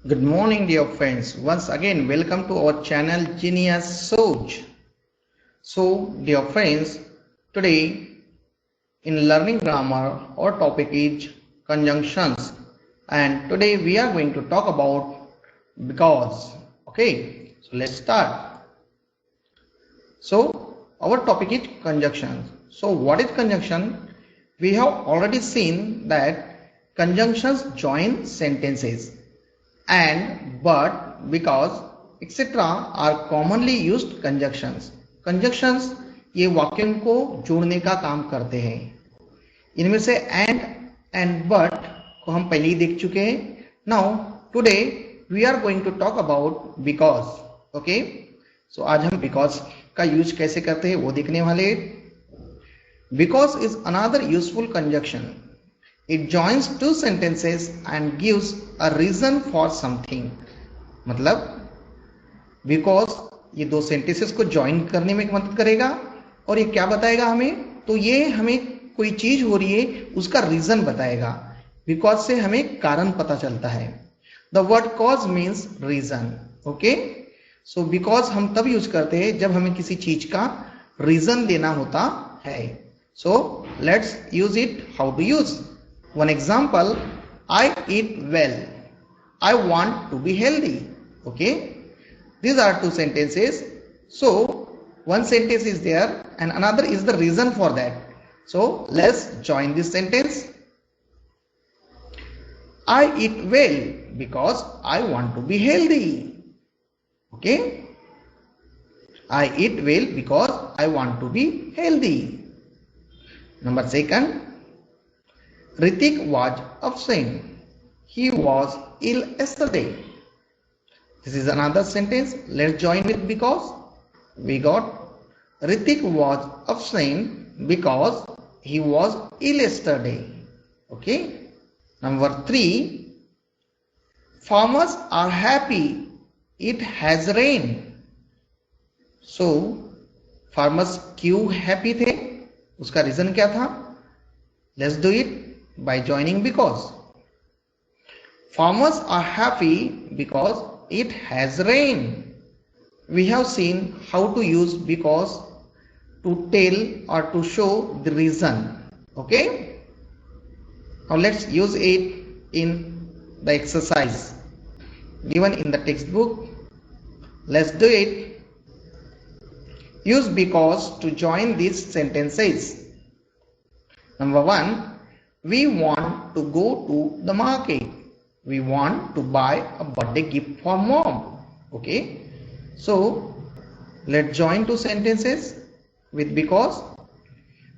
Good morning, dear friends. Once again, welcome to our channel Genius Soj. So, dear friends, today in learning grammar, our topic is conjunctions, and today we are going to talk about because. Okay, so let's start. So, our topic is conjunctions. So, what is conjunction? We have already seen that conjunctions join sentences and, but, because, etc. are commonly used conjunctions. Conjunctions ये वाक्यों को जोड़ने का काम करते हैं. इनमें से and but को हम पहले ही देख चुके हैं. Now today we are going to talk about because. Okay, so आज हम because का यूज कैसे करते हैं वो देखने वाले. Because is another useful conjunction. It joins two sentences and gives a reason for something. मतलब because ये दो sentences को join करने में मदद करेगा और ये क्या बताएगा हमें, तो ये हमें कोई चीज हो रही है उसका रीजन बताएगा. बिकॉज से हमें कारण पता चलता है. The word cause means reason. Okay, so because हम तब यूज करते हैं जब हमें किसी चीज का रीजन देना होता है. So let's use it. How to use? One example, I eat well. I want to be healthy. Okay, these are two sentences. So one sentence is there and another is the reason for that. So let's join this sentence. I eat well because I want to be healthy. Okay, I eat well because I want to be healthy. Number second, Ritik was absent. He was ill yesterday. This is another sentence. Let's join with because. We got Ritik was absent because he was ill yesterday. Okay. Number 3. Farmers are happy. It has rained. So farmers क्यों happy थे? उसका reason क्या था? Let's do it by joining because. Farmers are happy because it has rained. We have seen how to use because to tell or to show the reason. Okay, now let's use it in the exercise given in the textbook. Let's do it. Use because to join these sentences. Number 1, we want to go to the market. We want to buy a birthday gift for mom. Okay, so let's join two sentences with because.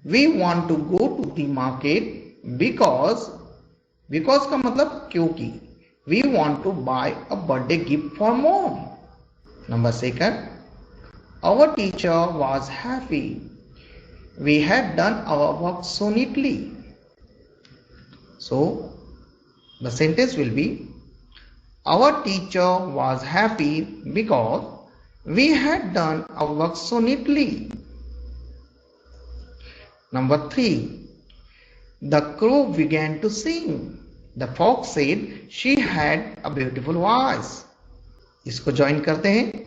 We want to go to the market because का मतलब क्योंकि. We want to buy a birthday gift for mom. Number 2, our teacher was happy. We had done our work so neatly. So the sentence will be, our teacher was happy because we had done our work so neatly. Number 3, the crow began to sing. The fox said she had a beautiful voice. इसको join करते हैं.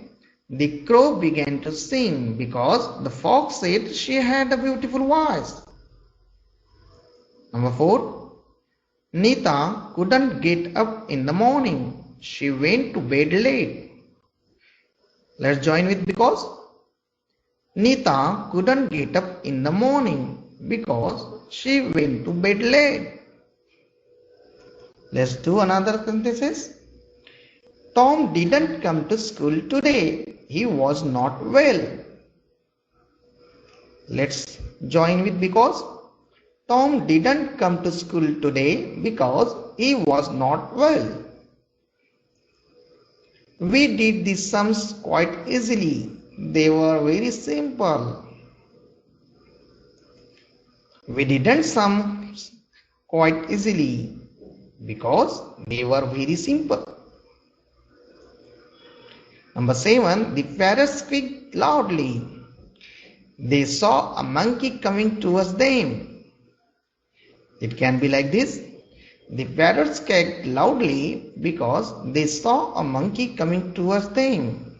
The crow began to sing because the fox said she had a beautiful voice. Number 4, Nita couldn't get up in the morning. She went to bed late. Let's join with because. Nita couldn't get up in the morning because she went to bed late. Let's do another sentences. Tom didn't come to school today. He was not well. Let's join with because. Tom didn't come to school today because he was not well. We did the sums quite easily. They were very simple. We didn't sum quite easily because they were very simple. Number 7, the parrots squeaked loudly. They saw a monkey coming towards them. It can be like this. The parrots quacked loudly because they saw a monkey coming towards them.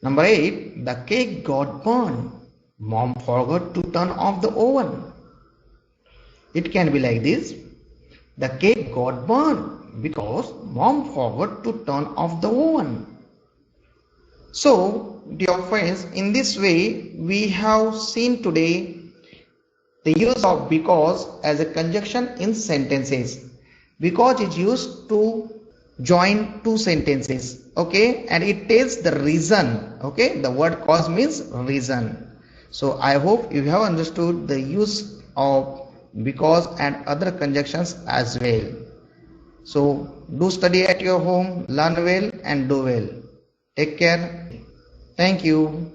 Number 8. The cake got burned. Mom forgot to turn off the oven. It can be like this. The cake got burned because mom forgot to turn off the oven. So, dear friends, in this way we have seen today the use of because as a conjunction in sentences. Because is used to join two sentences, okay, and it tells the reason, okay. The word cause means reason. So I hope you have understood the use of because and other conjunctions as well. So do study at your home, learn well and do well. Take care. Thank you.